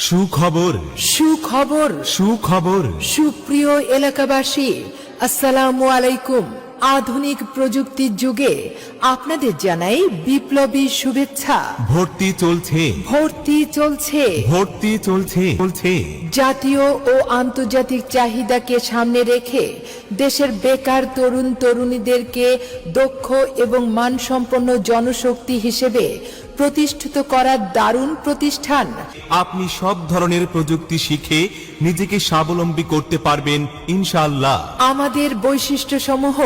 সুখবর সুখবর সুখবর সুপ্রিয় এলাকাবাসী, আসসালামু আলাইকুম। আধুনিক প্রযুক্তির যুগে আপনাদের জানাই বিপ্লবী শুভেচ্ছা। ভর্তি চলছে ভর্তি চলছে। ভর্তি চলছে চলছে জাতীয় ও আন্তর্জাতিক চাহিদাকে সামনে রেখে দেশের বেকার তরুণ তরুণীদেরকে দক্ষ এবং মানসম্পন্ন জনশক্তি হিসেবে প্রতিষ্ঠিত করার দারুণ প্রতিষ্ঠান। আপনি সব ধরনের প্রযুক্তি শিখে নিজেকে স্বাবলম্বী করতে পারবেন ইনশাআল্লাহ। আমাদের বৈশিষ্ট্যসমূহ: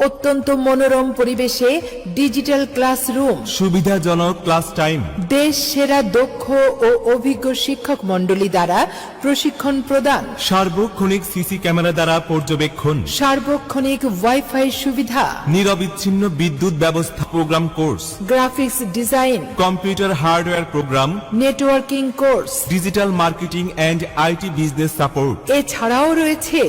অত্যন্ত মনোরম পরিবেশে ডিজিটাল ক্লাসরুম, সুবিধাজনক ক্লাস টাইম, দেশ সেরা দক্ষ ও অভিজ্ঞ শিক্ষক মণ্ডলী দ্বারা প্রশিক্ষণ প্রদান, সার্বক্ষণিক সিসি ক্যামেরা দ্বারা পর্যবেক্ষণ, সার্বক্ষণিক ওয়াইফাই সুবিধা, নিরবিচ্ছিন্ন বিদ্যুৎ ব্যবস্থা, programme course, graphics design, computer hardware programme, networking course. Digital marketing and IT business support. এছাড়াও রয়েছে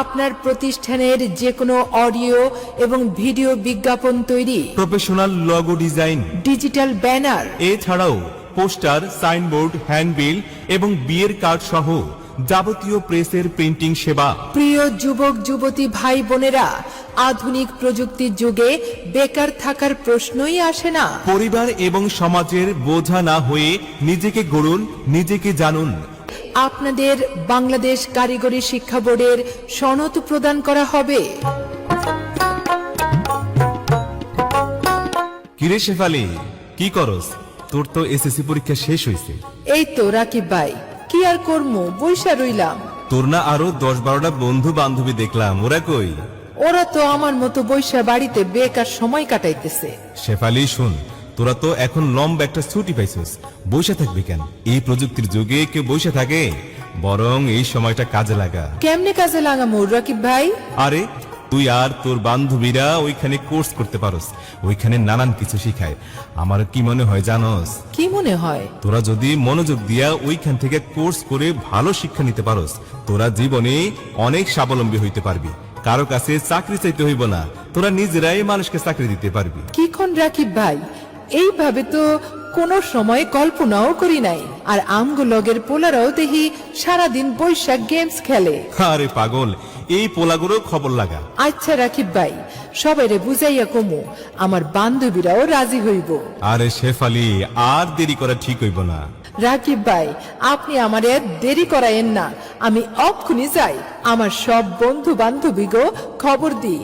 আপনার প্রতিষ্ঠানের যে কোনো অডিও এবং ভিডিও বিজ্ঞাপন তৈরি, professional logo design, digital banner, এছাড়াও পোস্টার, সাইনবোর্ড, হ্যান্ডবিল এবং বিয়ের কার্ড সহ যাবতীয় প্রেসের প্রিন্টিং সেবা। প্রিয় যুবক যুবতী ভাই বোনেরা, আধুনিক প্রযুক্তির যুগে বেকার থাকার প্রশ্নই আসে না। পরিবার এবং সমাজের বোঝা না হয়ে নিজেকে গড়ুন, নিজেকে জানুন। আপনাদের বাংলাদেশ কারিগরি শিক্ষা বোর্ডের সনদ প্রদান করা হবে। কিরে শেফালি, কি করস? তোর তো এসএসসি পরীক্ষা শেষ হয়েছে। এই তো রাকিব ভাই, কি আর করমু, বইসা রইলাম। তোর না আরো 10-12টা বন্ধু বান্ধবী দেখলাম, ওরা কই? ওরা তো আমার মতো বইসা বাড়িতে বেকার সময় কাটাইতেছে। শেফালি শুন, তোরা তো এখন লম্বা একটা ছুটি পাইছিস, বসে থাকবি কেন? এই প্রযুক্তির যুগে কেউ বসে থাকে? বরং এই সময়টা কাজে লাগা। কেমনে কাজে লাগামু রাকিব ভাই? আরে তুই আর তোর বান্ধবীরা ওইখানে কোর্স করতে পারোস, ওইখানে নানান কিছু শিখায়। আমার কি মনে হয় জানোস? কি মনে হয়? তোরা যদি মনোযোগ দিয়া ওইখান থেকে কোর্স করে ভালো শিক্ষা নিতে পারোস, তোরা জীবনে অনেক স্বাবলম্বী হইতে পারবি। কারো কাছে চাকরি চাইতে হইব না, তোরা নিজেরাই মানুষকে চাকরি দিতে পারবি। কি কোন রাকিব ভাই, এইভাবে তো কোনো সময় কল্পনাও করি নাই। আর আমগো লগের পোলারাও দেখি সারাদিন বৈশাখ গেমস খেলে। আরে পাগল, এই পোলাগুলো খবর লাগা। আচ্ছা রাকিব ভাই, সবাইরে বুঝাইয়া কমু, আমার বান্ধবীরাও রাজি হইব। আরে শেফালি, আর দেরি করা ঠিক হইব না। রাকিব ভাই, আপনি আমারে দেরি করায়েন না, আমি অক্ষুনি যাই, আমার সব বন্ধু বান্ধবীগো খবর দিই।